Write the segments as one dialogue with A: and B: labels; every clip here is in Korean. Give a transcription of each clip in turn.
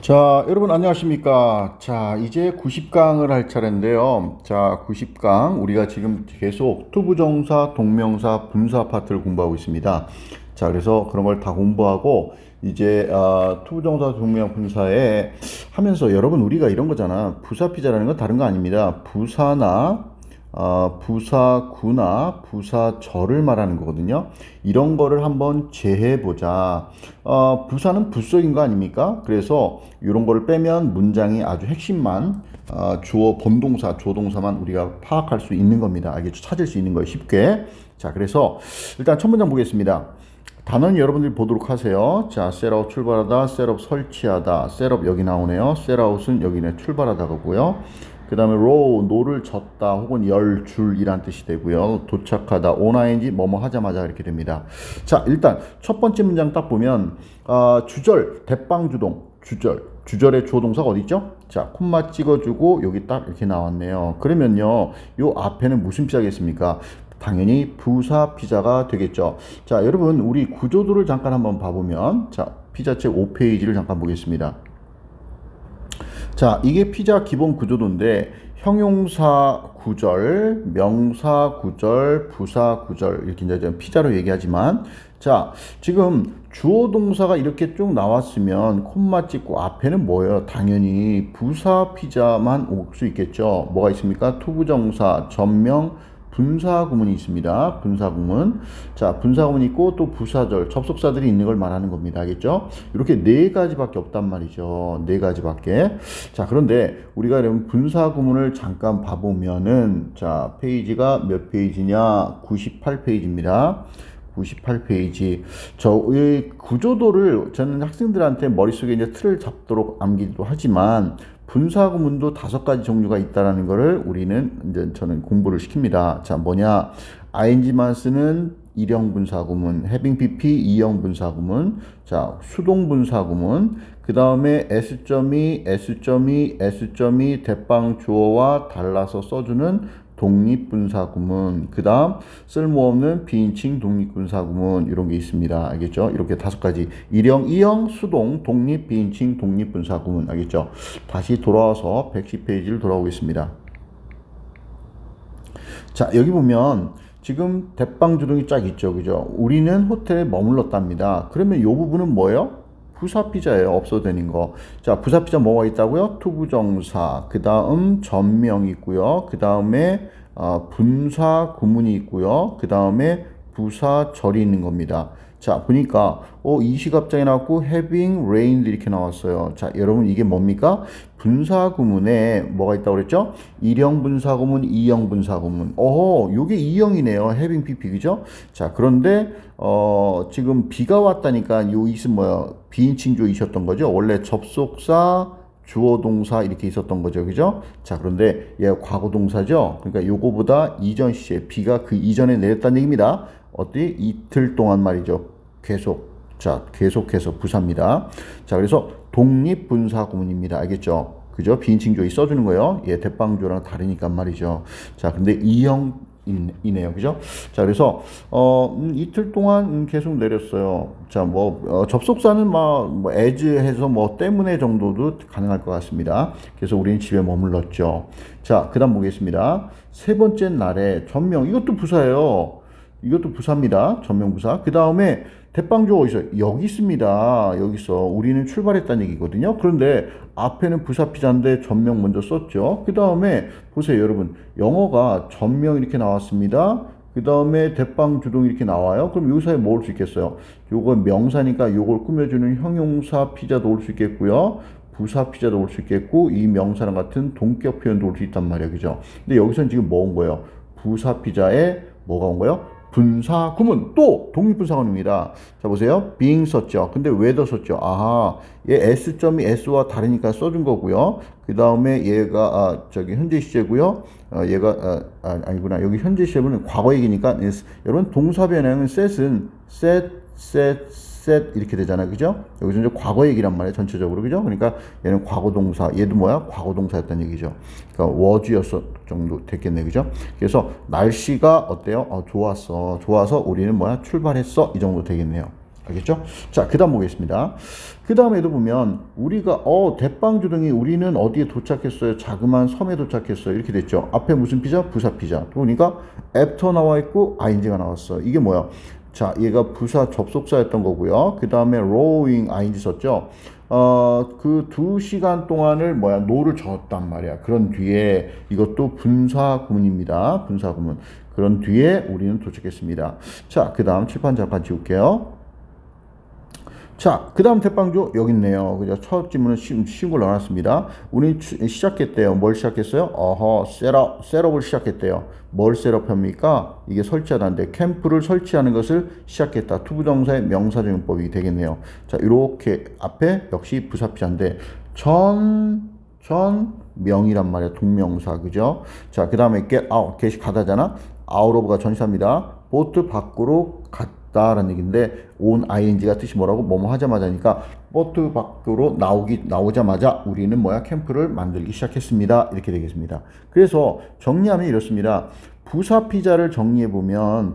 A: 자, 여러분 안녕하십니까? 자, 이제 90강을 할 차례인데요. 자, 90강 우리가 지금 계속 투부정사, 동명사, 분사 파트를 공부하고 있습니다. 자, 그래서 그런 걸 다 공부하고 이제 투부정사, 동명, 분사에 하면서 여러분 우리가 이런 거잖아. 부사피자라는 건 다른 거 아닙니다. 부사구나 부사절을 말하는 거거든요. 이런 거를 한번 재해보자. 부사는 부속인 거 아닙니까? 그래서 이런 거를 빼면 문장이 아주 핵심만 주어, 본동사, 조동사만 우리가 파악할 수 있는 겁니다. 알겠죠? 찾을 수 있는 거예요. 쉽게. 자, 그래서 일단 첫 문장 보겠습니다. 단어는 여러분들이 보도록 하세요. 자, 셋아웃 출발하다, 셋업 설치하다, 셋업 여기 나오네요. 셋아웃은 여기네 출발하다고요. 그 다음에 노를 젓다 혹은 열 줄이란 뜻이 되고요. 도착하다, onING 뭐뭐 하자마자 이렇게 됩니다. 자, 일단 첫 번째 문장 딱 보면 주절, 대빵주동, 주절의 주어 동사가 어디 있죠? 자, 콤마 찍어주고 여기 딱 이렇게 나왔네요. 그러면요, 요 앞에는 무슨 피자겠습니까? 당연히 부사 피자가 되겠죠. 자, 여러분 우리 구조도를 잠깐 한번 봐보면, 자, 피자책 5페이지를 잠깐 보겠습니다. 자, 이게 피자 기본 구조도인데 형용사 구절, 명사 구절, 부사 구절 이렇게 이제 피자로 얘기하지만, 자, 지금 주어 동사가 이렇게 쭉 나왔으면 콤마 찍고 앞에는 뭐예요? 당연히 부사 피자만 올 수 있겠죠. 뭐가 있습니까? 투부정사, 전명, 분사구문이 있습니다. 분사구문. 자, 분사구문 있고 또 부사절, 접속사들이 있는 걸 말하는 겁니다. 알겠죠? 이렇게 네 가지밖에 없단 말이죠. 네 가지밖에. 자, 그런데 우리가 그러면 분사구문을 잠깐 봐보면은, 자, 페이지가 몇 페이지냐? 98페이지입니다. 98페이지. 이 구조도를 저는 학생들한테 머릿속에 이제 틀을 잡도록 암기도 하지만, 분사구문도 5가지 종류가 있다라는 것을 우리는 이제 저는 공부를 시킵니다. 자, 뭐냐? ing만 쓰는 일형 분사구문, having pp 2형 분사구문, 자, 수동 분사구문, 그 다음에 s.이 대빵 주어와 달라서 써주는 독립분사구문, 그 다음 쓸모없는 비인칭 독립분사구문, 이런 게 있습니다. 알겠죠? 이렇게 5가지. 일형, 2형, 수동, 독립, 비인칭, 독립분사구문. 알겠죠? 다시 돌아와서 110페이지를 돌아오겠습니다. 자, 여기 보면 지금 대빵주둥이 쫙 있죠. 그죠? 우리는 호텔에 머물렀답니다. 그러면 이 부분은 뭐예요? 부사피자예요. 없어도 되는 거. 자, 부사피자 뭐가 있다고요? 투부정사, 그 다음 전명이 있고요. 그 다음에 분사 구문이 있고요. 그 다음에 부사절이 있는 겁니다. 자, 보니까 이 시갑장이 나왔고 having rained 이렇게 나왔어요. 자, 여러분 이게 뭡니까? 분사 구문에 뭐가 있다고 그랬죠? 1형 분사 구문, 2형 분사 구문. 요게 2형이네요. having pp, 그죠? 자, 그런데 지금 비가 왔다니까 요 있은 뭐야? 비인칭 조이셨던 거죠? 원래 접속사, 주어 동사 이렇게 있었던 거죠. 그죠? 자, 그런데 얘가 과거 동사죠. 그러니까 요거보다 이전 시제, 비가 그 이전에 내렸다는 얘기입니다. 어디? 이틀 동안 말이죠. 계속해서 부사입니다. 자, 그래서 독립분사 구문입니다. 알겠죠? 그죠? 비인칭 조이 써주는 거예요. 얘 대빵조랑 다르니까 말이죠. 자, 근데 2형이네요. 그죠? 자, 그래서 이틀 동안 계속 내렸어요. 자, 접속사는 as 해서 때문에 정도도 가능할 것 같습니다. 그래서 우리는 집에 머물렀죠. 자, 그 다음 보겠습니다. 세 번째 날에 전명, 이것도 부사예요. 이것도 부사입니다. 전명부사. 그 다음에 대빵주어 어디서? 여기 있습니다. 여기서 우리는 출발했다는 얘기거든요. 그런데 앞에는 부사피자인데 전명 먼저 썼죠. 그 다음에 보세요, 여러분. 영어가 전명 이렇게 나왔습니다. 그 다음에 대빵주동 이렇게 나와요. 그럼 요 사이에 뭐 올 수 있겠어요? 요건 명사니까 요걸 꾸며주는 형용사 피자도 올 수 있겠고요. 부사 피자도 올 수 있겠고, 이 명사랑 같은 동격 표현도 올 수 있단 말이에요. 그죠? 근데 여기서는 지금 뭐 온 거예요? 부사 피자에 뭐가 온 거예요? 분사구문, 또 독립분사구문입니다. 자, 보세요. being 썼죠. 근데 왜 더 썼죠? 아하, 얘 s.이 s와 다르니까 써준 거고요. 그 다음에 얘가 현재 시제고요. 얘가 아니구나. 여기 현재 시제는 과거 얘기니까 여러분 동사 변형은 set은 set 이렇게 되잖아요. 그죠? 여기서 이제 과거 얘기란 말이에요. 전체적으로. 그죠? 그러니까 얘는 과거 동사, 얘도 뭐야? 과거 동사였다는 얘기죠. 그러니까 was였어 정도 됐겠네. 그죠? 그래서 날씨가 어때요? 좋았어. 좋아서 우리는 뭐야? 출발했어. 이 정도 되겠네요. 알겠죠? 자, 그 다음 보겠습니다. 그 다음에도 보면 우리가 대빵주둥이 우리는 어디에 도착했어요? 자그마한 섬에 도착했어요. 이렇게 됐죠. 앞에 무슨 피자? 부사 피자. 그러니까 after 나와 있고 ing가 나왔어. 이게 뭐야? 자, 얘가 부사 접속사였던 거고요. 그 다음에 rowing ing 썼죠. 그 2시간 동안을 노를 저었단 말이야. 그런 뒤에 이것도 분사 구문입니다. 분사 구문. 그런 뒤에 우리는 도착했습니다. 자, 그 다음 칠판 잠깐 지울게요. 자, 그 다음 대빵주 여기 있네요. 그죠? 첫 질문은 쉬운 걸 넣어놨습니다. 우리 시작했대요. 뭘 시작했어요? 셋업을 시작했대요. 뭘 셋업합니까? 이게 설치하다인데 캠프를 설치하는 것을 시작했다. 투부정사의 명사적용법이 되겠네요. 자, 이렇게 앞에 역시 부사피자인데 명이란 말이야. 동명사. 그죠? 자, 그 다음에 get이 가다잖아. out of가 전치사입니다. 보트 밖으로 갔다라는 얘기인데 on ing가 뜻이 뭐라고? 뭐뭐 하자마자니까 보트 밖으로 나오자마자 우리는 캠프를 만들기 시작했습니다. 이렇게 되겠습니다. 그래서 정리하면 이렇습니다. 부사피자를 정리해보면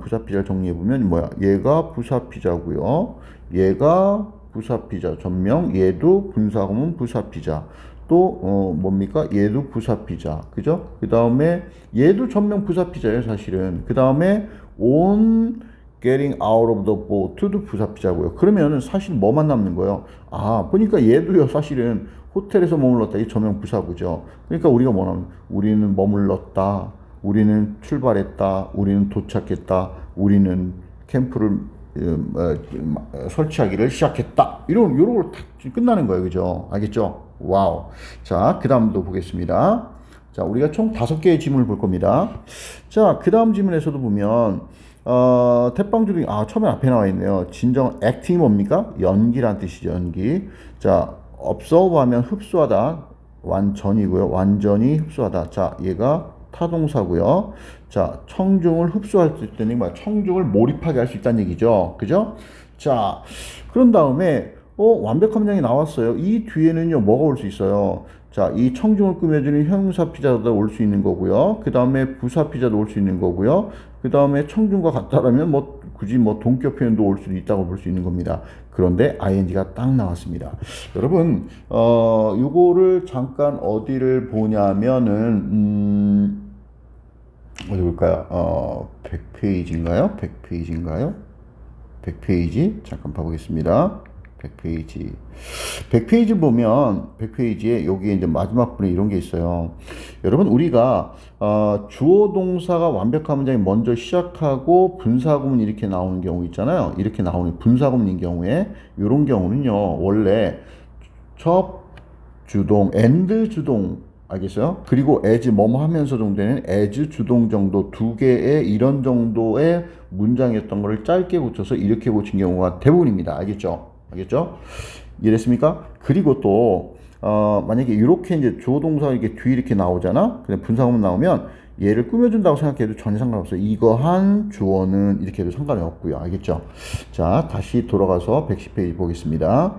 A: 얘가 부사피자고요. 얘가 부사피자 전명, 얘도 분사구문 부사피자. 또 뭡니까? 얘도 부사피자. 그죠? 그 다음에 얘도 전명 부사피자예요, 사실은. 그 다음에 on getting out of the boat도 부사피자고요. 그러면 사실 뭐만 남는 거예요? 보니까 얘도요, 사실은 호텔에서 머물렀다. 이 전명 부사구죠. 그러니까 우리가 뭐냐면 우리는 머물렀다. 우리는 출발했다. 우리는 도착했다. 우리는 캠프를 설치하기를 시작했다. 이런 걸 다 끝나는 거예요. 그죠? 알겠죠? 와우. 자, 그 다음도 보겠습니다. 자, 우리가 총 5개의 지문을 볼 겁니다. 자, 그 다음 지문에서도 보면, 태빵주둥이, 처음에 앞에 나와 있네요. 진정, acting이 뭡니까? 연기란 뜻이죠, 연기. 자, observe 하면 흡수하다. 완전이고요. 완전히 흡수하다. 자, 얘가 타동사고요. 자, 청중을 흡수할 수 있다는 얘기, 청중을 몰입하게 할 수 있다는 얘기죠. 그죠? 자, 그런 다음에, 완벽한 문장이 나왔어요. 이 뒤에는요, 뭐가 올 수 있어요? 자, 이 청중을 꾸며주는 형용사 피자도 올 수 있는 거고요. 그 다음에 부사 피자도 올 수 있는 거고요. 그 다음에 청중과 같다라면 굳이 동격 표현도 올 수도 있다고 볼 수 있는 겁니다. 그런데 ing가 딱 나왔습니다. 여러분, 요거를 잠깐 어디를 보냐면은, 어디 볼까요? 100페이지인가요? 100페이지? 잠깐 봐보겠습니다. 100페이지 보면 100페이지에 여기에 이제 마지막 분에 이런 게 있어요. 여러분, 우리가 주어 동사가 완벽한 문장이 먼저 시작하고 분사구문 이렇게 나오는 경우 있잖아요. 이렇게 나오는 분사구문인 경우에 이런 경우는요, 원래 접 주동, and 주동, 알겠어요? 그리고 as 뭐뭐 하면서 정도는 as 주동 정도 2개의 이런 정도의 문장이었던 거를 짧게 고쳐서 이렇게 고친 경우가 대부분입니다. 알겠죠? 이해됐습니까? 그리고 또 만약에 이렇게 이제 주어동사가 이렇게 뒤에 이렇게 나오잖아. 그냥 분사구문 나오면 얘를 꾸며준다고 생각해도 전혀 상관없어요. 이거한 주어는 이렇게 해도 상관이 없고요. 알겠죠? 자, 다시 돌아가서 110페이지 보겠습니다.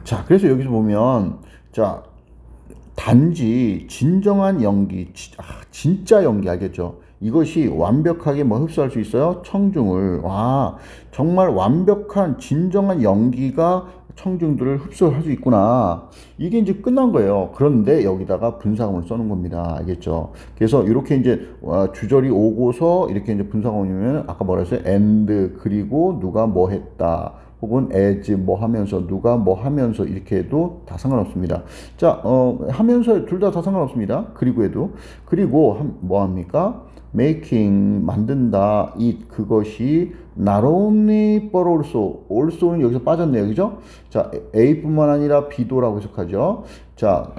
A: 자, 그래서 여기서 보면 자, 단지 진정한 연기, 진짜 연기, 알겠죠? 이것이 완벽하게 흡수할 수 있어요? 청중을. 정말 완벽한 진정한 연기가 청중들을 흡수할 수 있구나. 이게 이제 끝난 거예요. 그런데 여기다가 분사구문을 써놓은 겁니다. 알겠죠? 그래서 이렇게 이제 주절이 오고서 이렇게 이제 분사구문이면 아까 뭐라 했어요? and 그리고 누가 뭐 했다. 혹은 as 뭐 하면서 누가 뭐 하면서 이렇게 해도 다 상관없습니다. 자, 하면서 둘 다 상관없습니다. 그리고 해도 뭐 합니까? making 만든다. 그것이 not only but also는 여기서 빠졌네요. 그죠? 자, A뿐만 아니라 B도라고 해석하죠. 자,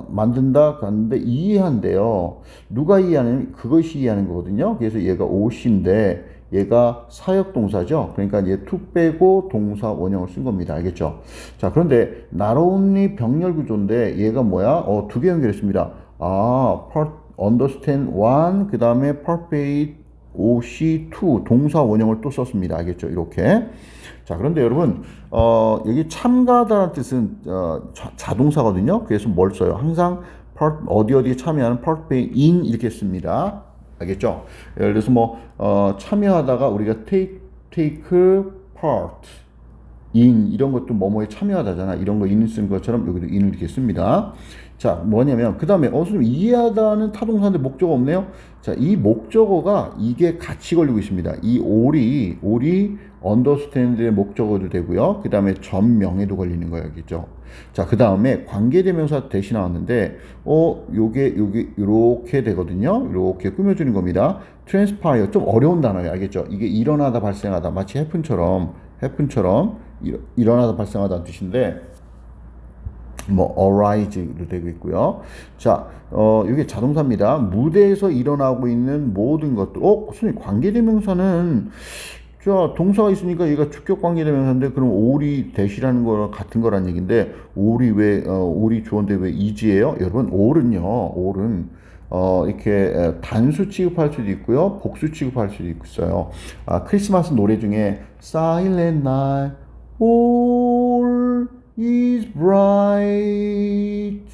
A: 만든다 갔는데 이해한대요. 누가 이해하는? 그것이 이해하는 거거든요. 그래서 얘가 OC인데 얘가 사역동사죠. 그러니까 얘 툭 빼고 동사 원형을 쓴 겁니다. 알겠죠? 자, 그런데 not only 병렬 구조인데 얘가 뭐야? 2개 연결했습니다. part understand 1, 그 다음에 perfect OC2 동사 원형을 또 썼습니다. 알겠죠? 이렇게. 자, 그런데 여러분, 여기 참가하다는 뜻은 자동사거든요. 그래서 뭘 써요? 항상 어디에 참여하는 perfect in 이렇게 씁니다. 알겠죠? 예를 들어서 참여하다가 우리가 take take part in 이런 것도 뭐뭐에 참여하다잖아. 이런 거 in 쓰는 것처럼 여기도 in을 이렇게 씁니다. 자, 뭐냐면 그 다음에 선생님 이해하다는 타동사인데 목적어 없네요. 자, 이 목적어가 이게 같이 걸리고 있습니다. 이 all이 understand의 목적어도 되고요. 그 다음에 전명에도 걸리는 거예요. 알겠죠? 자, 그 다음에 관계대명사 대신 나왔는데 요게 요렇게 되거든요. 요렇게 꾸며주는 겁니다. transpire 좀 어려운 단어예요. 알겠죠? 이게 일어나다 발생하다 마치 happen처럼 일어나다 발생하다는 뜻인데 뭐 arise로 되고 있고요. 자, 이게 자동사입니다. 무대에서 일어나고 있는 모든 것들. 선생님 관계대명사는 자, 동사가 있으니까 얘가 주격 관계대명사인데 그럼 all이 대시라는 거랑 같은 거란 얘기인데 all이 주어인데 왜 is예요? 여러분 all은 이렇게 단수 취급할 수도 있고요. 복수 취급할 수도 있어요. 크리스마스 노래 중에 Silent Night All is bright.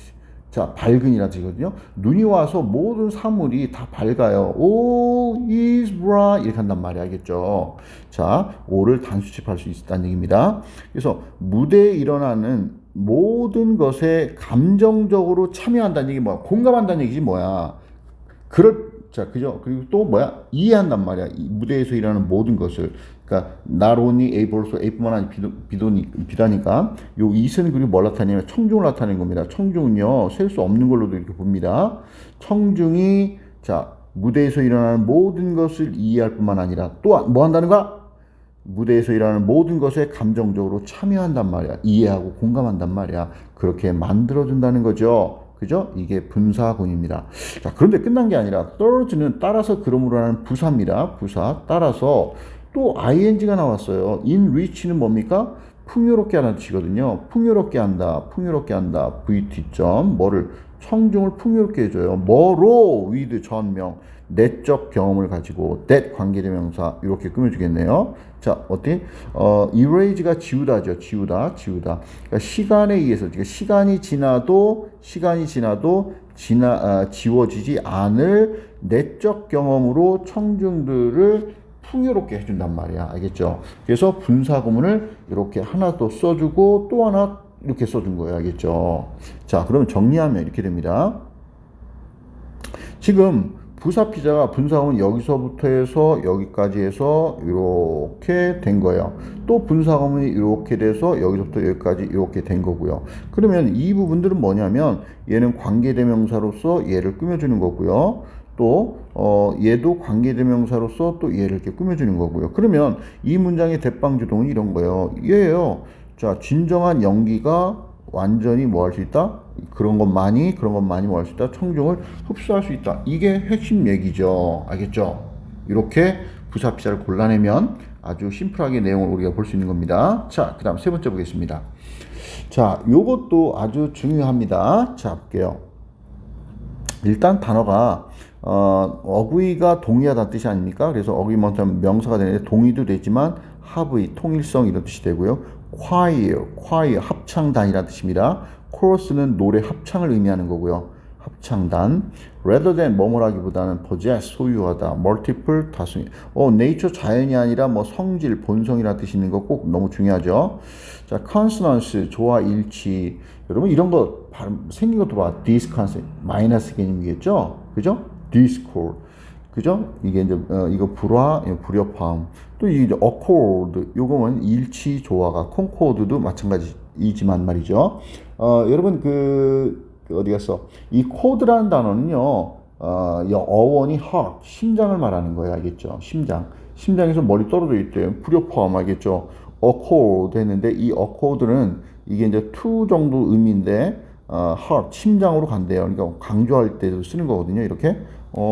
A: 자, 밝은이라는 뜻이거든요. 눈이 와서 모든 사물이 다 밝아요. All is bright. 이렇게 한단 말이야. 알겠죠? 자, all을 단수 취급할 수 있다는 얘기입니다. 그래서 무대에 일어나는 모든 것에 감정적으로 참여한다는 얘기 뭐야? 공감한다는 얘기지 뭐야? 자, 그죠? 그리고 또 뭐야? 이해한단 말이야. 이 무대에서 일어나는 모든 것을. 그러니까 not only able서 a뿐만 아니라 비다니까 요 it은 그리고 뭘 나타내냐면 청중을 나타내는 겁니다. 청중은요 셀 수 없는 걸로도 이렇게 봅니다. 청중이 자 무대에서 일어나는 모든 것을 이해할 뿐만 아니라 또한 뭐 한다는 거야? 무대에서 일어나는 모든 것에 감정적으로 참여한단 말이야. 이해하고 공감한단 말이야. 그렇게 만들어준다는 거죠. 그죠? 이게 분사구입니다. 자, 그런데 끝난 게 아니라 third는 따라서 그러므로 하는 부사입니다. 부사 따라서 또 ing가 나왔어요. enrich는 뭡니까? 풍요롭게 하는 뜻이거든요. 풍요롭게 한다. vt 뭐를 청중을 풍요롭게 해줘요. 뭐로? with 전명 내적 경험을 가지고 that 관계대명사 이렇게 꾸며주겠네요. 자, 어때? erase가 지우다죠. 지우다. 그러니까 시간에 의해서 그러니까 시간이 지나도 지워지지 않을 내적 경험으로 청중들을 풍요롭게 해준단 말이야. 알겠죠? 그래서 분사구문을 이렇게 하나 더 써주고 또 하나 이렇게 써준 거예요. 알겠죠? 자, 그러면 정리하면 이렇게 됩니다. 지금 부사피자가 분사구문 여기서부터 해서 여기까지 해서 이렇게 된 거예요. 또 분사구문이 이렇게 돼서 여기서부터 여기까지 이렇게 된 거고요. 그러면 이 부분들은 뭐냐면 얘는 관계대명사로서 얘를 꾸며주는 거고요. 또 얘도 관계대명사로서 또 얘를 이렇게 꾸며주는 거고요. 그러면 이 문장의 대빵주동은 이런 거예요. 얘예요. 자, 진정한 연기가 완전히 뭐 할 수 있다? 그런 것만이 뭐 할 수 있다? 청중을 흡수할 수 있다. 이게 핵심 얘기죠. 알겠죠? 이렇게 부사피자를 골라내면 아주 심플하게 내용을 우리가 볼 수 있는 겁니다. 자, 그 다음 세 번째 보겠습니다. 자, 요것도 아주 중요합니다. 자, 볼게요. 일단 단어가 어구이가 동의하다는 뜻이 아닙니까? 그래서 어구이 먼저 명사가 되는데 동의도 되지만 합의, 통일성 이런 뜻이 되고요. choir 합창단이라는 뜻입니다. chorus는 노래 합창을 의미하는 거고요. 합창단. rather than 뭐뭐라기보다는 possess 소유하다, multiple 다수. nature 자연이 아니라 뭐 성질, 본성이라는 뜻이 있는 거 꼭 너무 중요하죠. 자, consonance 조화 일치. 여러분 이런 거 발음 생긴 것도 봐. disconsonant 마이너스 개념이겠죠. 그죠? discord. 그죠? 이게 이제 이거 불협화음. 또 이게 이제 accord. 요거는 일치 조화가 concord도 마찬가지이지만 말이죠. 여러분 어디 갔어? 이 code라는 단어는요. 어원이 heart, 심장을 말하는 거예요. 알겠죠? 심장에서 멀리 떨어져 있대요. 불협화음 알겠죠? accord 했는데 이 accord는 이게 이제 to 정도 의미인데 heart, 심장으로 간대요. 그러니까 강조할 때도 쓰는 거거든요. 이렇게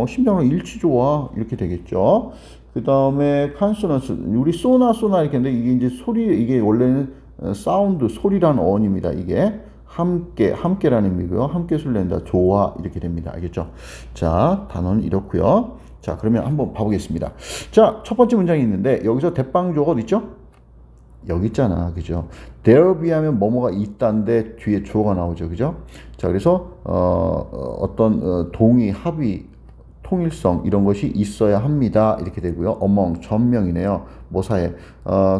A: 심장으로 일치 좋아 이렇게 되겠죠. 그 다음에 consonance 우리 소나 이렇게 했는데 이게 이제 소리 이게 원래는 사운드 소리라는 어원입니다. 이게 함께라는 의미고요. 함께 소리를 낸다. 조화 이렇게 됩니다. 알겠죠? 자, 단어는 이렇고요. 자, 그러면 한번 봐보겠습니다. 자, 첫 번째 문장이 있는데 여기서 대빵조가 어디 있죠? 여기 있잖아. 그죠? there be 하면 뭐뭐가 있다인데 뒤에 주어가 나오죠. 그죠? 자, 그래서 어떤 동의, 합의, 통일성 이런 것이 있어야 합니다. 이렇게 되고요. among 전명이네요. 뭐 사이에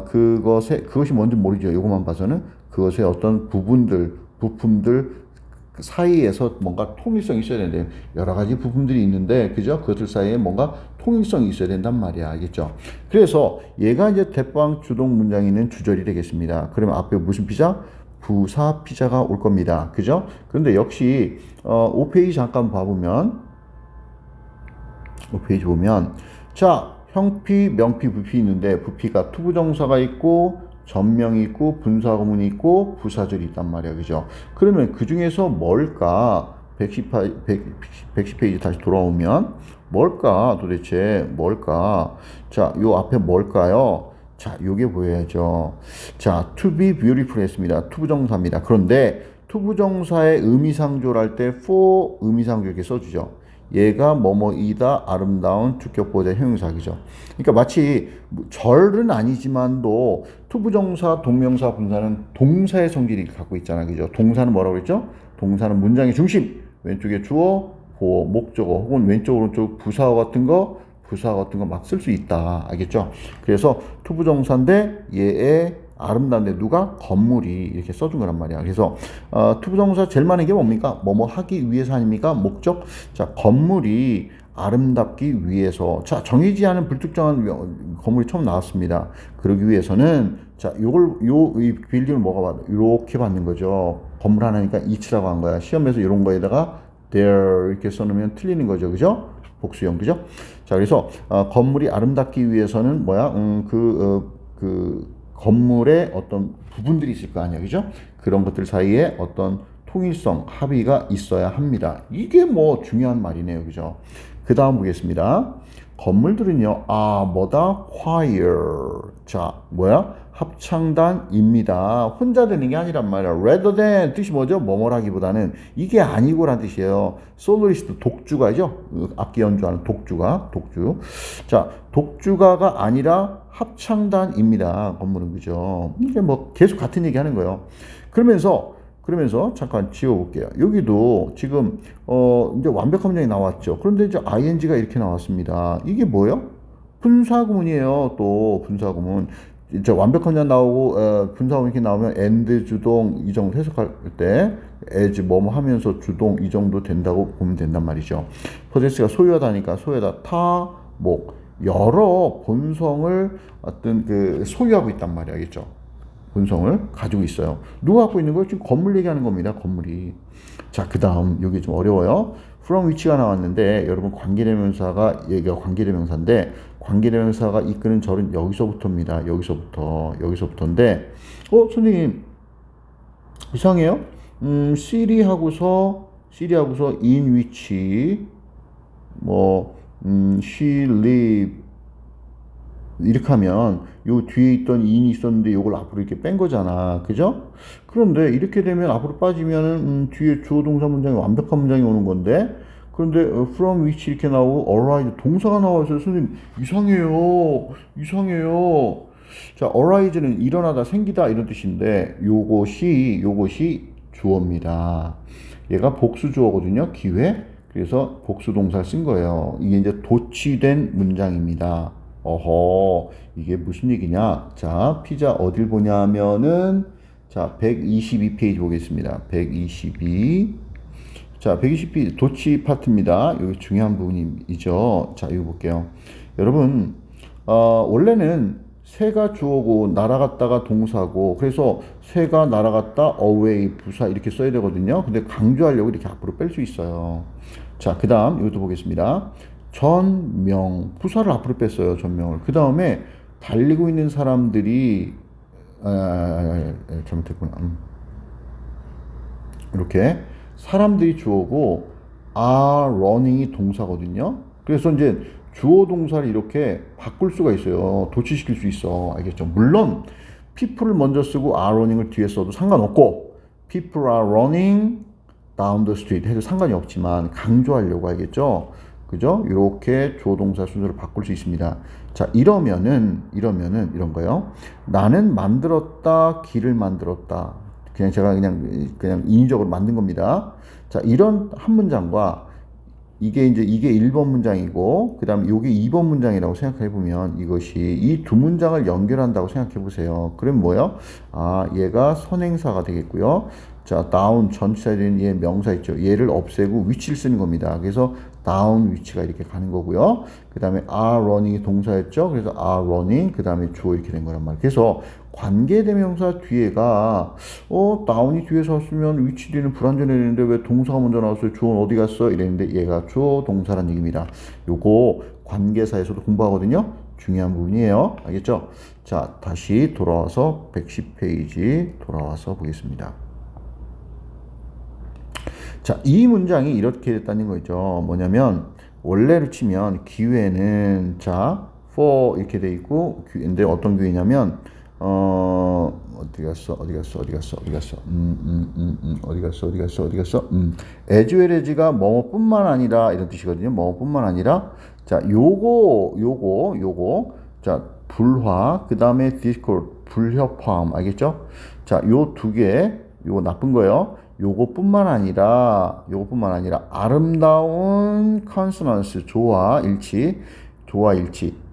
A: 그것이 뭔지 모르죠. 이것만 봐서는 그것의 어떤 부품들 사이에서 뭔가 통일성이 있어야 되는데 여러 가지 부품들이 있는데 그죠? 그것들 사이에 뭔가 통일성이 있어야 된단 말이야. 알겠죠? 그래서 얘가 이제 대빵 주동 문장에 있는 주절이 되겠습니다. 그러면 앞에 무슨 피자? 부사 피자가 올 겁니다. 그죠? 그런데 역시 5페이지 잠깐 봐보면 5페이지 보면 자 형피, 명피, 부피 있는데 부피가 투부정사가 있고 전명이 있고 분사구문이 있고 부사절이 있단 말이야. 그죠? 그러면 그 중에서 뭘까? 110페이지 다시 돌아오면 뭘까? 도대체 뭘까? 자, 요 앞에 뭘까요? 자, 요게 보여야죠. 자, to be beautiful 했습니다. 투부정사입니다. 그런데 투부정사의 의미상조를 할 때 for 의미상조 이렇게 써주죠. 얘가 뭐뭐이다 아름다운 주격보다 형용사기죠. 그러니까 마치 절은 아니지만도 투부정사, 동명사, 분사는 동사의 성질이 갖고 있잖아. 그죠? 동사는 뭐라고 그랬죠? 동사는 문장의 중심. 왼쪽에 주어, 보어, 목적어 혹은 왼쪽 오른쪽 부사 같은 거 막 쓸 수 있다. 알겠죠? 그래서 투부정사인데 얘의 아름다운데 누가? 건물이 이렇게 써준 거란 말이야. 그래서 투부정사 제일 많은 게 뭡니까? 뭐뭐 하기 위해서 아닙니까? 목적. 자, 건물이 아름답기 위해서. 자, 정해지지 않은 불특정한 건물이 처음 나왔습니다. 그러기 위해서는 자, 이 빌딩을 뭐가 받아? 이렇게 받는 거죠. 건물 하나니까 each라고 한 거야. 시험에서 이런 거에다가 there 이렇게 써놓으면 틀리는 거죠. 그죠? 복수형. 그죠? 자, 그래서 건물이 아름답기 위해서는 뭐야? 건물에 어떤 부분들이 있을 거 아니야. 그죠? 그런 것들 사이에 어떤 통일성, 합의가 있어야 합니다. 이게 뭐 중요한 말이네요. 그죠? 그 다음 보겠습니다. 건물들은요, 뭐다? choir. 자, 뭐야? 합창단입니다. 혼자 되는 게 아니란 말이야. rather than 뜻이 뭐죠? 뭐뭐라기보다는 이게 아니고란 뜻이에요. 솔로리스트 독주가죠. 악기 연주하는 독주. 자, 독주가가 아니라 합창단입니다. 건물은 그죠? 이게 뭐 계속 같은 얘기 하는 거예요. 그러면서 잠깐 지워볼게요. 여기도 지금 이제 완벽한 문장이 나왔죠. 그런데 이제 ing가 이렇게 나왔습니다. 이게 뭐예요? 분사구문이에요. 또 분사구문. 이제 완벽한 문장 나오고 분사구문 이렇게 나오면 and 주동 이 정도 해석할 때 as 뭐뭐 하면서 주동 이 정도 된다고 보면 된단 말이죠. 포센스가 소유하다니까 소유하다 타, 목 여러 본성을 어떤 소유하고 있단 말이야. 알겠죠? 본성을 가지고 있어요. 누가 갖고 있는 거예요? 지금 건물 얘기하는 겁니다. 건물이. 자, 그 다음 여기 좀 어려워요. from which가 나왔는데 여러분 관계대명사가 얘가 관계대명사인데 관계대명사가 이끄는 절은 여기서부터입니다. 여기서부터인데 선생님 이상해요? City 하고서 in which she live 이렇게 하면 요 뒤에 있던 in이 있었는데 요걸 앞으로 이렇게 뺀 거잖아. 그죠? 그런데 이렇게 되면 앞으로 빠지면은 뒤에 주어 동사 문장이 완벽한 문장이 오는 건데 그런데 from which 이렇게 나오고 arise 동사가 나와서 선생님 이상해요. 자, arise는 일어나다 생기다 이런 뜻인데 요것이 주어입니다. 얘가 복수 주어거든요. 기회. 그래서 복수 동사를 쓴 거예요. 이게 이제 도치된 문장입니다. 이게 무슨 얘기냐? 자, 피자 어딜 보냐면은 자, 122페이지 보겠습니다. 122. 자, 122 도치 파트입니다. 여기 중요한 부분이죠. 자, 이거 볼게요. 여러분, 원래는 새가 주어고 날아갔다가 동사고 그래서 새가 날아갔다 away 부사 이렇게 써야 되거든요. 근데 강조하려고 이렇게 앞으로 뺄 수 있어요. 자, 그 다음 이것도 보겠습니다. 전명 부사를 앞으로 뺐어요. 전명을. 그 다음에 달리고 있는 사람들이 잘못했구나. 이렇게 사람들이 주어고 are running이 동사거든요. 그래서 이제 주어 동사를 이렇게 바꿀 수가 있어요. 도치시킬 수 있어. 알겠죠? 물론 people을 먼저 쓰고 are running을 뒤에 써도 상관없고 people are running down the street 해도 상관이 없지만 강조하려고 알겠죠? 그죠? 이렇게 주어 동사 순서를 바꿀 수 있습니다. 자, 이러면은 이런 거요. 나는 만들었다, 길을 만들었다. 그냥 제가 그냥 인위적으로 만든 겁니다. 자, 이런 한 문장과 이게 1번 문장이고, 그 다음에 이게 2번 문장이라고 생각해 보면 이것이 이 두 문장을 연결한다고 생각해 보세요. 그럼 뭐요? 아, 얘가 선행사가 되겠고요. 자, down 전치사에 대한 얘 명사 있죠. 얘를 없애고 위치를 쓰는 겁니다. 그래서 down 위치가 이렇게 가는 거고요. 그 다음에 are running이 동사였죠. 그래서 are running, 그 다음에 주어 이렇게 된 거란 말이에요. 그래서 관계대명사 뒤에가 down이 뒤에서 왔으면 위치 뒤는 불완전했는데 왜 동사가 먼저 나왔어요? 주어는 어디 갔어? 이랬는데 얘가 주어 동사란 얘기입니다. 요거 관계사에서도 공부하거든요. 중요한 부분이에요. 알겠죠? 자, 다시 돌아와서 110페이지 돌아와서 보겠습니다. 자, 이 문장이 이렇게 됐다는 거죠. 뭐냐면 원래로 치면 기회는 자 for 이렇게 돼 있고, 근데 어떤 기회냐면 어디 갔어 as well as가 뭐뭐뿐만 아니라 이런 뜻이거든요. 뭐뭐뿐만 아니라 자 요거 자 불화 그 다음에 discord 불협화음 알겠죠? 자 요 두 개 요거 나쁜 거예요. 요거뿐만 아니라 아름다운 컨소넌스 조화 일치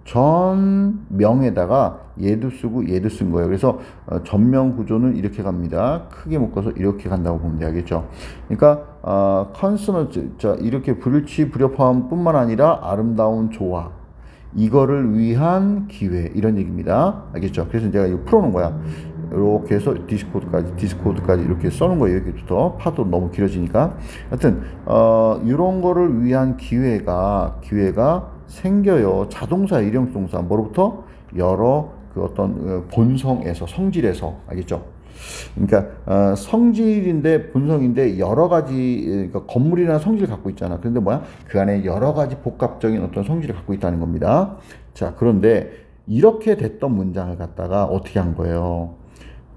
A: 전 명에다가 얘도 쓰고 얘도 쓴 거예요. 그래서 전명 구조는 이렇게 갑니다. 크게 묶어서 이렇게 간다고 보면 되겠죠. 그러니까 컨소넌스 자 이렇게 불일치 불협화음뿐만 아니라 아름다운 조화 이거를 위한 기회 이런 얘기입니다. 알겠죠? 그래서 제가 이거 풀어놓은 거야. 이렇게 해서 디스코드까지 이렇게 써놓은 거예요. 여기부터 파도 너무 길어지니까. 하여튼 이런 거를 위한 기회가 생겨요. 자동사, 일형동사 뭐로부터 여러 그 어떤 본성에서 성질에서 알겠죠? 그러니까 성질인데 본성인데 여러 가지 그러니까 건물이나 성질을 갖고 있잖아. 그런데 뭐야? 그 안에 여러 가지 복합적인 어떤 성질을 갖고 있다는 겁니다. 자, 그런데 이렇게 됐던 문장을 갖다가 어떻게 한 거예요?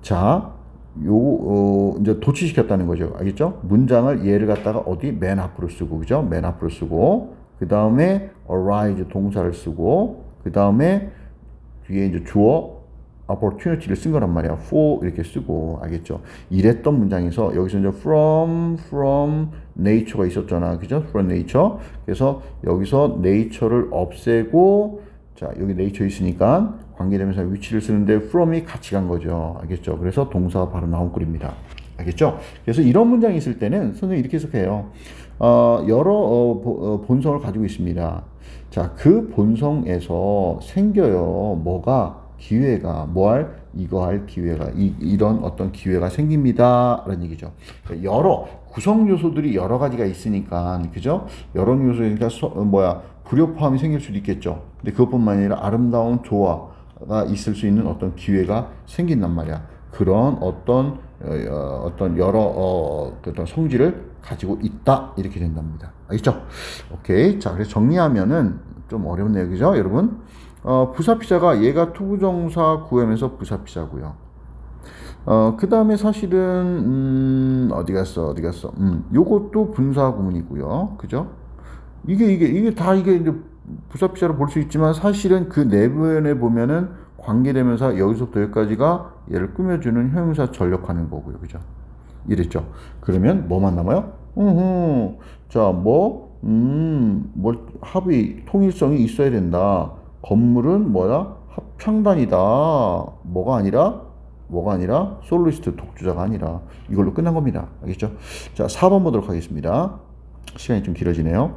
A: 자, 이제 도치시켰다는 거죠. 알겠죠? 문장을 얘를 갖다가 어디 맨 앞으로 쓰고 그죠? 맨 앞으로 쓰고 그 다음에 arise 동사를 쓰고 그 다음에 뒤에 이제 주어 opportunity를 쓴 거란 말이야. for 이렇게 쓰고 알겠죠? 이랬던 문장에서 여기서 이제 from nature가 있었잖아. 그죠? from nature. 그래서 여기서 nature를 없애고 자, 여기 nature 있으니까 관계대명사 위치를 쓰는데 from이 같이 간 거죠. 알겠죠? 그래서 동사가 바로 나온 꼴입니다. 알겠죠? 그래서 이런 문장이 있을 때는 선생님이 이렇게 해석해요. 여러 본성을 가지고 있습니다. 자, 그 본성에서 생겨요. 뭐가? 기회가, 이거 할 기회가, 이런 어떤 기회가 생깁니다. 라는 얘기죠. 여러, 구성 요소들이 여러 가지가 있으니까, 그죠? 여러 요소니까, 불협화음이 생길 수도 있겠죠. 근데 그것뿐만 아니라 아름다운 조화가 있을 수 있는 어떤 기회가 생긴단 말이야. 그런 어떤 여러 어떤 성질을 가지고 있다. 이렇게 된답니다. 알겠죠? 오케이. 자, 그래서 정리하면은 좀 어려운 내용이죠, 여러분? 부사피자가 얘가 투부정사 구하면서 부사피자고요. 그 다음에 사실은 어디 갔어? 요것도 분사구문이고요. 그죠? 이게 다 이제 부사피자로 볼 수 있지만 사실은 그 내부에 보면은 관계대명사 여기서부터 여기까지가 얘를 꾸며주는 형용사 전력하는 거고요. 그죠? 이랬죠. 그러면 뭐만 남아요? 자, 합의, 통일성이 있어야 된다. 건물은 합창단이다. 뭐가 아니라 솔로이스트 독주자가 아니라 이걸로 끝난 겁니다. 알겠죠? 자, 4번 보도록 하겠습니다. 시간이 좀 길어지네요.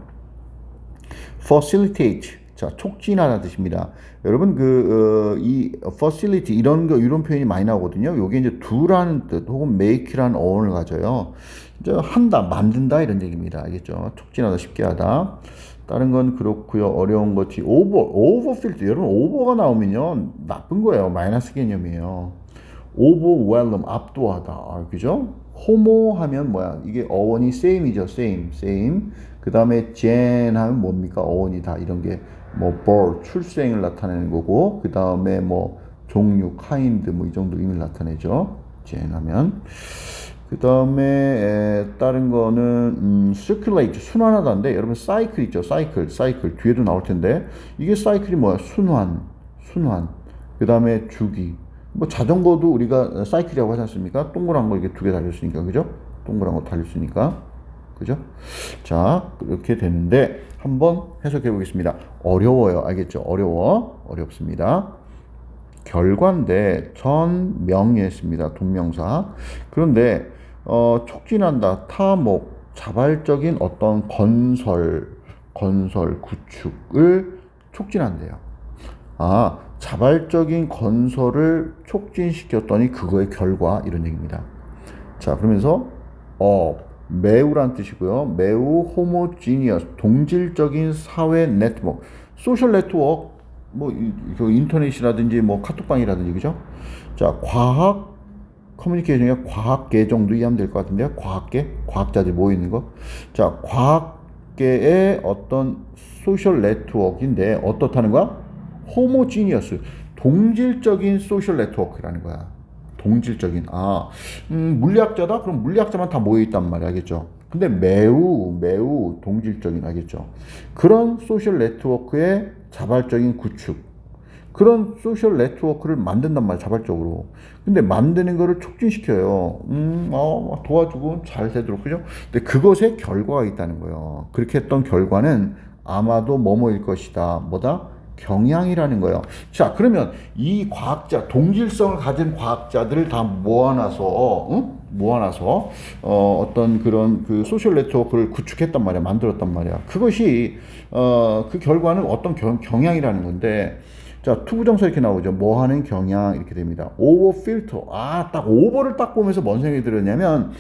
A: facilitate. 자, 촉진하라는 뜻입니다. 여러분, 이 facility, 이런 표현이 많이 나오거든요. 요게 이제 do라는 뜻, 혹은 make라는 어원을 가져요. 이제 한다, 만든다, 이런 얘기입니다. 알겠죠? 촉진하다, 쉽게 하다. 다른 건 그렇고요. 어려운 것이 overfilled. 여러분, over가 나오면요. 나쁜 거예요. 마이너스 개념이에요. overwhelm, 압도하다. 그죠? 호모 하면 이게 어원이 same이죠. same. 그 다음에 gen 하면 뭡니까? 어원이다. 이런 게 birth, 출생을 나타내는 거고, 그 다음에 종류, kind, 이 정도 의미를 나타내죠. gen 하면. 그 다음에 다른 거는 circulate, 순환하다인데 여러분 cycle 있죠. cycle 뒤에도 나올 텐데 이게 cycle이 뭐야? 순환. 그 다음에 주기. 자전거도 우리가 사이클이라고 하지 않습니까? 동그란 거 이게 두 개 달렸으니까, 그죠? 동그란 거 달렸으니까. 그죠? 자, 그렇게 되는데 한번 해석해 보겠습니다. 어려워요. 알겠죠? 어렵습니다. 결과인데 전 명의했습니다. 동명사. 그런데 촉진한다. 타목, 자발적인 어떤 건설, 구축을 촉진한대요. 아, 자발적인 건설을 촉진시켰더니 그거의 결과 이런 얘기입니다. 자, 그러면서 매우란 뜻이고요. 매우 호모지니어스, 동질적인 사회 네트워크, 소셜 네트워크, 뭐 그 인터넷이라든지 뭐 카톡방이라든지 그죠? 자, 과학 커뮤니케이션이 과학계 정도 이해하면 될 것 같은데요. 과학계, 과학자들이 모여 있는 거. 자, 과학계의 어떤 소셜 네트워크인데 어떻다는 거야? 호모지니어스, 동질적인 소셜 네트워크라는 거야. 동질적인. 물리학자다? 그럼 물리학자만 다 모여 있단 말이야. 알겠죠? 근데 매우 동질적인, 알겠죠? 그런 소셜 네트워크의 자발적인 구축. 그런 소셜 네트워크를 만든단 말이야, 자발적으로. 근데 만드는 거를 촉진시켜요. 도와주고 잘 되도록, 그죠? 근데 그것에 결과가 있다는 거예요. 그렇게 했던 결과는 아마도 뭐뭐일 것이다. 뭐다? 경향이라는 거예요. 자, 그러면 이 과학자, 동질성을 가진 과학자들을 다 모아놔서 어떤 그런 그 소셜 네트워크를 구축했단 말이야, 만들었단 말이야. 그것이 그 결과는 어떤 경향이라는 건데, 자, 투부정사 이렇게 나오죠. 뭐 하는 경향 이렇게 됩니다. 오버 필터. 딱 오버를 딱 보면서 뭔 생각이 들었냐면,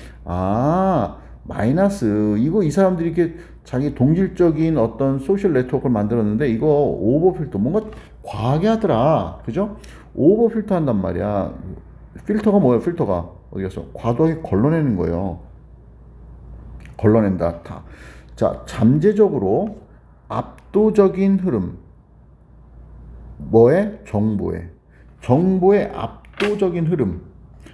A: 마이너스. 이 사람들이 이렇게 자기 동질적인 어떤 소셜 네트워크를 만들었는데 이거 오버 필터. 뭔가 과하게 하더라. 그죠? 오버 필터 한단 말이야. 필터가 뭐예요? 필터가. 어디 갔어? 과도하게 걸러내는 거예요. 걸러낸다. 다. 자, 잠재적으로 압도적인 흐름. 뭐에? 정보의 압도적인 흐름.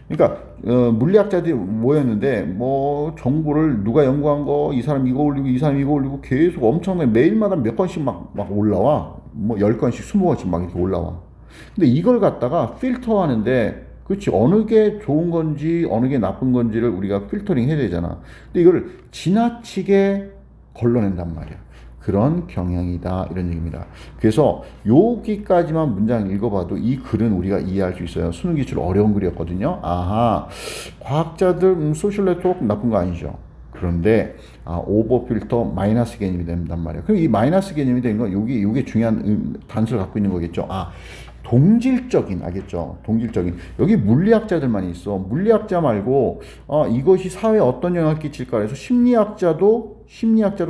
A: 그러니까 물리학자들이 모였는데 뭐 정보를 누가 연구한 거, 이 사람 이거 올리고 이 사람 이거 올리고 계속 엄청나게 매일마다 몇 건씩 막 올라와. 뭐 10건씩 20건씩 막 이렇게 올라와. 근데 이걸 갖다가 필터하는데, 그렇지, 어느 게 좋은 건지 어느 게 나쁜 건지를 우리가 필터링 해야 되잖아. 근데 이거를 지나치게 걸러낸단 말이야. 그런 경향이다, 이런 얘기입니다. 그래서 여기까지만 문장 읽어봐도 이 글은 우리가 이해할 수 있어요. 수능 기출 어려운 글이었거든요. 과학자들 소셜 네트워크 나쁜 거 아니죠. 그런데 오버 필터 마이너스 개념이 된단 말이에요. 그럼 이 마이너스 개념이 된 건 요게 중요한 단서를 갖고 있는 거겠죠. 동질적인, 알겠죠? 동질적인. 여기 물리학자들만 있어. 물리학자 말고 이것이 사회에 어떤 영향을 끼칠까 해서 심리학자도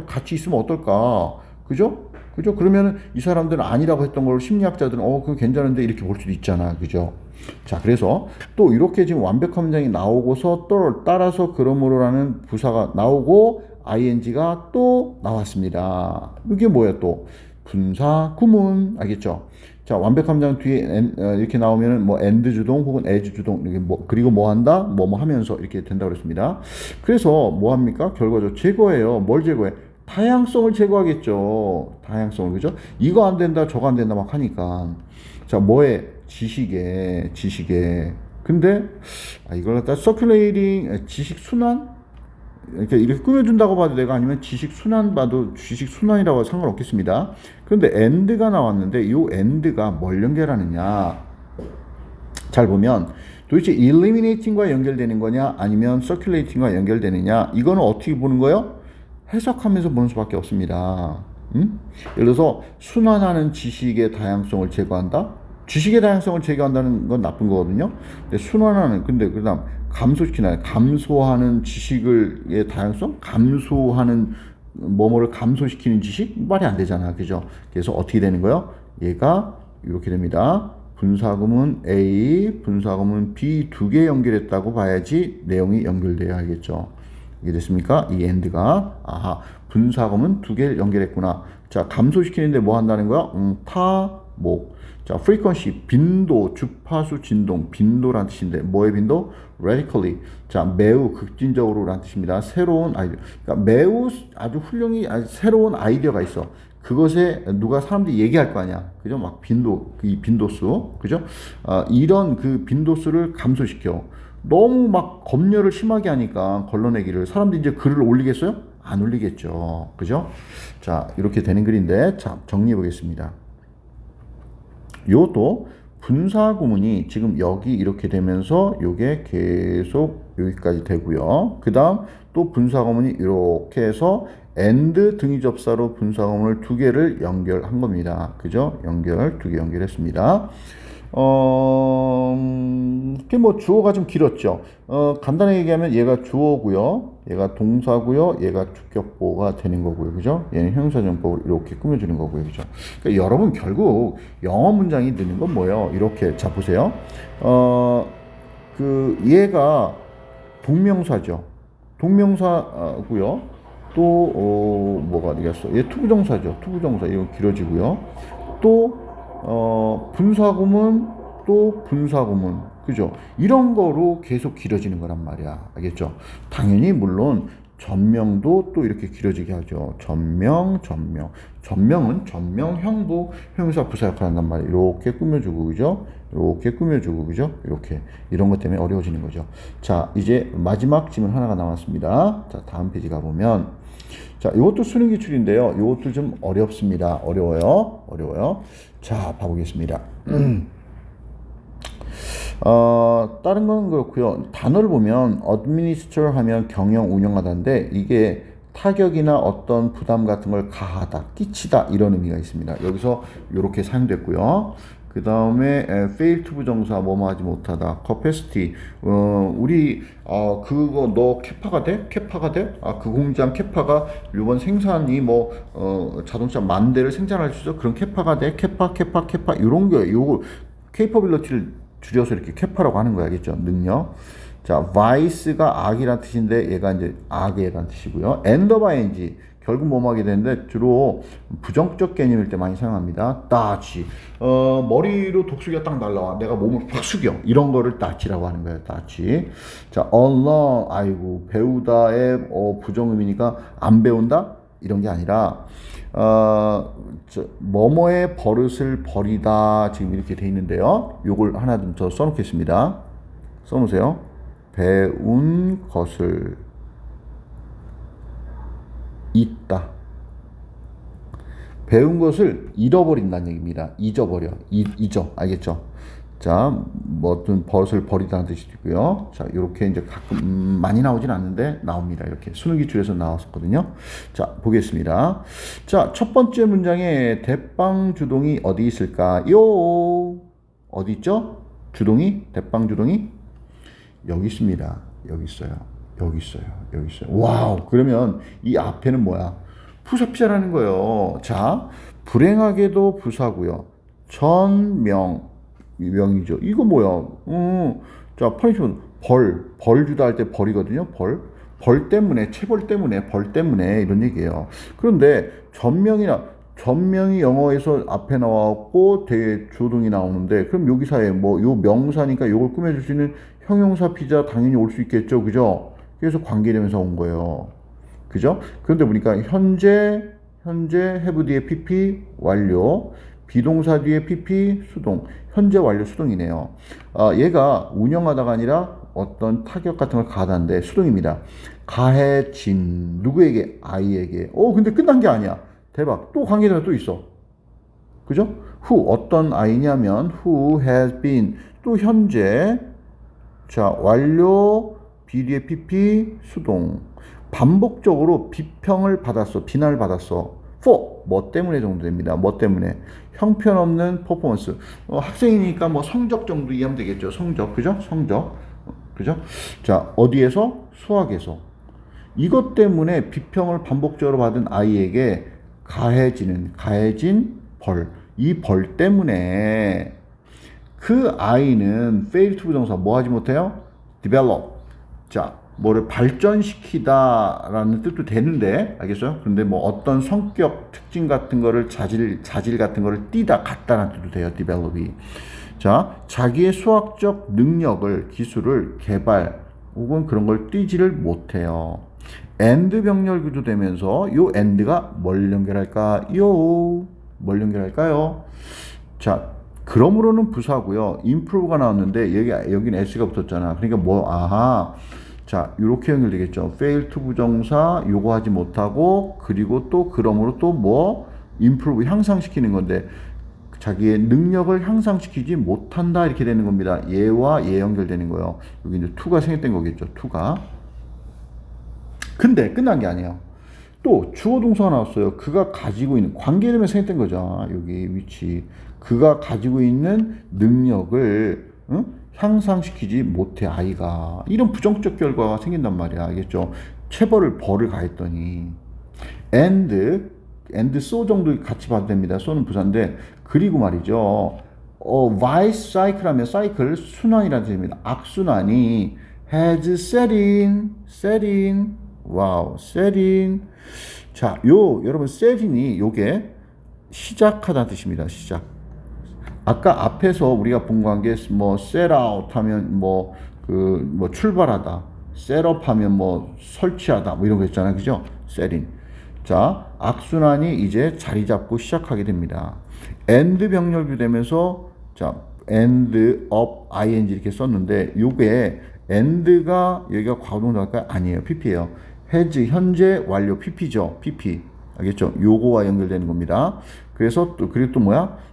A: 같이 있으면 어떨까? 그죠? 그러면은 이 사람들은 아니라고 했던 걸 심리학자들은 그거 괜찮은데 이렇게 볼 수도 있잖아. 그죠? 자, 그래서 또 이렇게 지금 완벽한 문장이 나오고서 또 따라서 그러므로라는 부사가 나오고 ing가 또 나왔습니다. 이게 뭐야 또? 분사 구문. 알겠죠? 자, 완벽한 문장 뒤에 이렇게 나오면은 뭐 and 주동 혹은 as 주동, 이렇게 그리고 뭐 한다, 뭐 하면서 이렇게 된다고 그랬습니다. 그래서 뭐 합니까? 결과죠. 제거해요. 뭘 제거해? 다양성을 제거하겠죠. 다양성을, 그죠? 이거 안 된다, 저거 안 된다 막 하니까. 자, 뭐에? 지식에. 근데 이걸 갖다 서큘레이팅, 지식 순환? 이렇게 꾸며준다고 봐도 되고 아니면 지식 순환 봐도 지식 순환이라고 상관없겠습니다. 그런데 and가 나왔는데 이 and가 뭘 연결하느냐? 잘 보면 도대체 eliminating과 연결되는 거냐 아니면 circulating과 연결되느냐, 이거는 어떻게 보는 거예요? 해석하면서 보는 수밖에 없습니다. 예를 들어서 순환하는 지식의 다양성을 제거한다? 지식의 다양성을 제거한다는 건 나쁜 거거든요. 근데 순환하는, 근데 그다음 감소하는 지식의 다양성? 감소하는 뭐뭐를 감소시키는 지식? 말이 안 되잖아. 그죠? 그래서 어떻게 되는 거예요? 얘가 이렇게 됩니다. 분사구문 A, 분사구문 B 두 개 연결했다고 봐야지 내용이 연결돼야 알겠죠? 이게 됐습니까? 이 and가 분사구문 두 개를 연결했구나. 자, 감소시키는데 뭐 한다는 거야? 타목. 자, frequency, 빈도, 주파수 진동, 빈도란 뜻인데 뭐의 빈도? radically. 자, 매우 극진적으로란 뜻입니다. 새로운 아이디어. 그러니까 매우 아주 새로운 아이디어가 있어. 그것에 사람들이 얘기할 거 아니야. 그죠? 막 이 빈도수. 그죠? 이런 그 빈도수를 감소시켜. 너무 막 검열을 심하게 하니까 걸러내기를 사람들이 이제 글을 올리겠어요? 안 울리겠죠. 그죠? 자, 이렇게 되는 글인데, 자, 정리해 보겠습니다. 요것도 분사 구문이 지금 여기 이렇게 되면서 요게 계속 여기까지 되고요. 그 다음 또 분사 구문이 이렇게 해서 and 등위 접사로 분사 구문을 두 개를 연결한 겁니다. 그죠? 두 개 연결했습니다. 그게 뭐 주어가 좀 길었죠. 간단하게 얘기하면 얘가 주어고요. 얘가 동사고요. 얘가 주격보가 되는 거고요. 그죠? 얘는 형용사정법을 이렇게 꾸며주는 거고요. 그죠? 그러니까 여러분 결국 영어 문장이 느는 건 뭐예요? 이렇게 자 보세요. 얘가 동명사죠. 동명사고요. 또 뭐가 되겠어? 얘 투부정사죠. 투부정사 이거 길어지고요. 또 분사구문 또 분사구문 그죠? 이런 거로 계속 길어지는 거란 말이야. 알겠죠? 당연히 물론 전명도 또 이렇게 길어지게 하죠. 전명은 전명형부 형용사 부사 역할을 한단 말이야. 이렇게 꾸며주고 그죠? 이렇게 꾸며주고 그죠? 이렇게 이런 것 때문에 어려워지는 거죠. 자, 이제 마지막 질문 하나가 남았습니다. 자, 다음 페이지 가보면 자, 이것도 수능 기출인데요. 이것도 좀 어렵습니다. 어려워요. 자, 봐보겠습니다. 다른 건 그렇고요. 단어를 보면 administer 하면 경영, 운영하다인데 이게 타격이나 어떤 부담 같은 걸 가하다, 끼치다 이런 의미가 있습니다. 여기서 이렇게 사용됐고요. 그 다음에 fail to 부정사 뭐뭐 하지 못하다 capacity 우리 그거 너 캐파가 돼? 그 공장 캐파가 이번 생산이 뭐 자동차 10,000대를 생산할 수 있어? 그런 캐파가 돼? 캐파 이런 거예요. 요거 capability를 줄여서 이렇게 캐파라고 하는 거야. 알겠죠? 능력. 자, vice가 악이란 뜻인데 얘가 이제 악이란 뜻이고요. end of ing 결국 뭐뭐 하게 되는데 주로 부정적 개념일 때 많이 사용합니다. 따지. 머리로 독수리가 딱 날라와. 내가 몸을 팍 숙여. 이런 거를 따지라고 하는 거예요. 따지. 자, unlearn. 아이고, 배우다의 부정 의미니까 안 배운다? 이런 게 아니라 뭐뭐의 버릇을 버리다 지금 이렇게 돼 있는데요. 요걸 하나 좀 더 써놓겠습니다. 써놓으세요. 배운 것을 잊다. 배운 것을 잃어버린다는 얘기입니다. 잊어. 알겠죠? 자, 뭐 어떤 버릇을 버리다는 뜻이고요. 자, 이렇게 이제 가끔 많이 나오진 않는데 나옵니다. 이렇게 수능 기출에서 나왔었거든요. 자, 보겠습니다. 자, 첫 번째 문장에 대빵 주동이 어디 있을까요? 어디 있죠? 주동이, 대빵 주동이 여기 있습니다. 여기 있어요. 와우. 그러면 이 앞에는 뭐야? 부사피자라는 거예요. 자, 불행하게도 부사고요. 명이죠. 이거 뭐야? 자, 퍼니시먼트 벌 주다 할 때 벌이거든요. 벌 때문에 체벌 때문에 벌 때문에 이런 얘기예요. 그런데 전명이 영어에서 앞에 나왔고 뒤에 조동이 나오는데 그럼 여기사에 뭐 요 명사니까 요걸 꾸며줄 수 있는 형용사 피자 당연히 올 수 있겠죠. 그죠? 그래서 관계되면서 온 거예요. 그죠? 그런데 보니까 현재 have 뒤에 pp 완료, 비동사 뒤에 pp 수동, 현재 완료 수동이네요. 얘가 운영하다가 아니라 어떤 타격 같은 걸 가하다인데 수동입니다. 가해진 누구에게? 아이에게. 근데 끝난 게 아니야. 대박. 또 관계대가 또 있어. 그죠? who 어떤 아이냐면 who has been 또 현재 자 완료 비리의 pp 수동 반복적으로 비난을 받았어. for 뭐 때문에 정도 됩니다. 뭐 때문에 형편없는 퍼포먼스. 학생이니까 뭐 성적 정도 이해하면 되겠죠. 성적 그죠? 그죠? 자 어디에서? 수학에서 이것 때문에 비평을 반복적으로 받은 아이에게 가해진 벌. 이 벌 때문에 그 아이는 fail to 부정사 뭐 하지 못해요? develop. 자, 뭐를 발전시키다 라는 뜻도 되는데, 알겠어요? 근데 뭐 어떤 성격 특징 같은 거를 자질 같은 거를 띠다, 갖다라는 뜻도 돼요, develop이. 자, 자기의 수학적 능력을, 기술을 개발, 혹은 그런 걸 띠지를 못해요. and 병렬 구조 되면서 요 and가 뭘 연결할까요? 자, 그러므로는 부사고요. improve가 나왔는데 여기는 s가 붙었잖아. 그러니까 자, 이렇게 연결되겠죠. fail to 부정사 요거 하지 못하고 그리고 또 그러므로 또 뭐 improve 향상시키는 건데 자기의 능력을 향상시키지 못한다 이렇게 되는 겁니다. 얘와 얘 연결되는 거예요. 여기 이제 to가 생략된 거겠죠. to가. 근데 끝난 게 아니에요. 또 주어 동사가 나왔어요. 그가 가지고 있는 관계되면 생략된 거죠. 여기 위치. 그가 가지고 있는 능력을 향상시키지 못해 아이가. 이런 부정적 결과가 생긴단 말이야. 알겠죠? 체벌을 벌을 가했더니 and so 정도 같이 봐도 됩니다. so는 부사인데 그리고 말이죠. vice cycle 하면 cycle 순환이라는 뜻입니다. 악순환이 has set in 와우, set in. 자, 여러분 set in이 요게 시작하다는 뜻입니다. 시작. 아까 앞에서 우리가 본 관계 뭐 set out 하면 뭐 출발하다, set up 하면 뭐 설치하다 뭐 이런 거 있잖아요. 그죠? set in. 자, 악순환이 이제 자리 잡고 시작하게 됩니다. and 병렬비 되면서 자, end up ing 이렇게 썼는데 요게 and가 여기가 과거동사일까요? 아니에요. pp예요. has 현재 완료 pp죠. pp. 알겠죠? 요거와 연결되는 겁니다. 그래서 또 그리고 또 뭐야?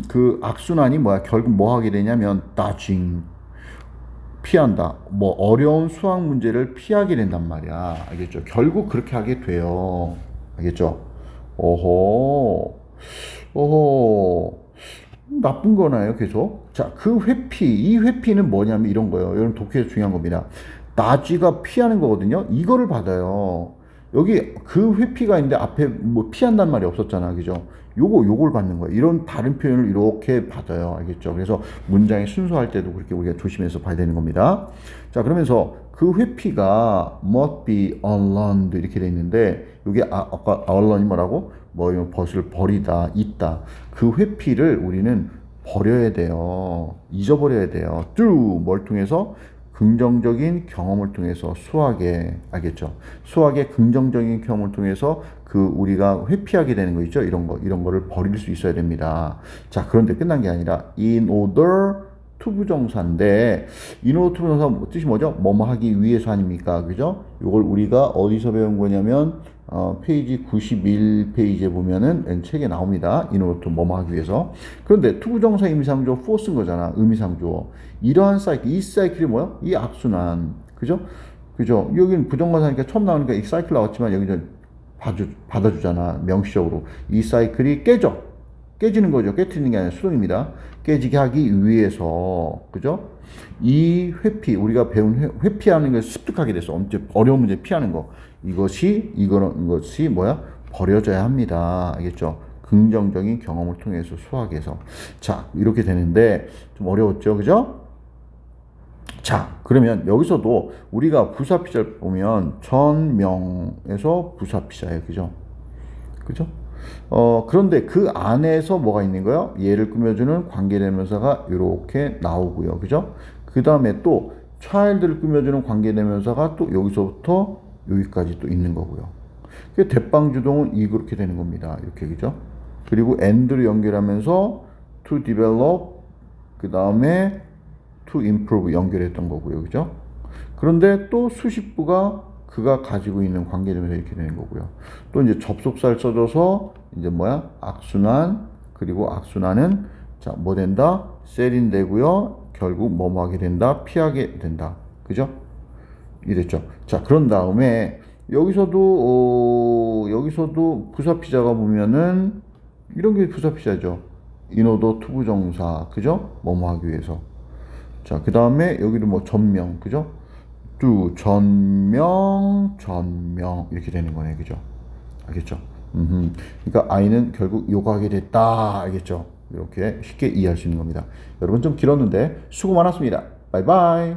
A: 그 악순환이 뭐야? 결국 뭐 하게 되냐면 dodging 피한다. 뭐 어려운 수학 문제를 피하게 된단 말이야. 알겠죠? 결국 그렇게 하게 돼요. 알겠죠? 오호. 나쁜 거나요, 계속? 자, 그 회피, 이 회피는 뭐냐면 이런 거예요. 여러분 독해에서 중요한 겁니다. 나쥐가 피하는 거거든요. 이거를 받아요. 여기 그 회피가 있는데 앞에 뭐 피한다는 말이 없었잖아. 그죠? 요걸 받는 거예요. 이런 다른 표현을 이렇게 받아요. 알겠죠? 그래서 문장에 순서할 때도 그렇게 우리가 조심해서 봐야 되는 겁니다. 자, 그러면서 그 회피가 must be unlearned 이렇게 돼 있는데 이게 아까 unlearn이 뭐라고? 뭐 이런 벗을 버리다, 있다. 그 회피를 우리는 버려야 돼요. 잊어버려야 돼요. through 뭘 통해서? 긍정적인 경험을 통해서 수학에 알겠죠? 수학의 긍정적인 경험을 통해서 그 우리가 회피하게 되는 거 있죠? 이런 거를 버릴 수 있어야 됩니다. 자, 그런데 끝난 게 아니라 in order to 부정사인데 in order to 부정사 뜻이 뭐죠? 뭐뭐 하기 위해서 아닙니까? 그죠? 이걸 우리가 어디서 배운 거냐면 페이지 91페이지에 보면은 책에 나옵니다. in order to 뭐뭐 하기 위해서. 그런데 to 부정사 의미상주어 for 쓴 거잖아. 의미상주어. 이러한 사이클, 이 사이클이 뭐야? 이 악순환. 그죠? 그죠? 여기는 부정관사니까 처음 나오니까 이 사이클 나왔지만 여기는 받아주잖아. 명시적으로. 이 사이클이 깨지는 거죠. 깨트리는 게 아니라 수동입니다. 깨지게 하기 위해서. 그죠? 이 회피, 우리가 배운 회피하는 걸 습득하게 됐어. 어려운 문제 피하는 거. 이것이 뭐야? 버려져야 합니다. 알겠죠? 긍정적인 경험을 통해서 수학에서. 자, 이렇게 되는데 좀 어려웠죠? 그죠? 자, 그러면 여기서도 우리가 부사피자를 보면 전명에서 부사피자예요. 그죠? 그죠? 그런데 그 안에서 뭐가 있는 거예요? 얘를 꾸며주는 관계대명사가 이렇게 나오고요. 그죠? 그 다음에 또 child를 꾸며주는 관계대명사가 또 여기서부터 여기까지 또 있는 거고요. 그 대빵주동은 이렇게 되는 겁니다. 이렇게. 그죠? 그리고 and를 연결하면서 to develop 그 다음에 to improve 연결했던 거고요. 그죠? 그런데 또 수식부가 그가 가지고 있는 관계대명사 이렇게 되는 거고요. 또 이제 접속사를 써줘서 이제 뭐야? 악순환. 그리고 악순환은 자, 뭐 된다? 셀인 되고요. 결국 뭐뭐 하게 된다? 피하게 된다. 그죠? 이랬죠. 자, 그런 다음에 여기서도 부사피자가 보면은 이런 게 부사피자죠. 인오도 투부정사. 그죠? 뭐뭐 하기 위해서. 자, 그 다음에 여기도 뭐 전명, 그죠? 전명 이렇게 되는 거네, 그죠? 알겠죠? 그러니까 아이는 결국 요구하게 됐다, 알겠죠? 이렇게 쉽게 이해할 수 있는 겁니다. 여러분 좀 길었는데 수고 많았습니다. 바이바이.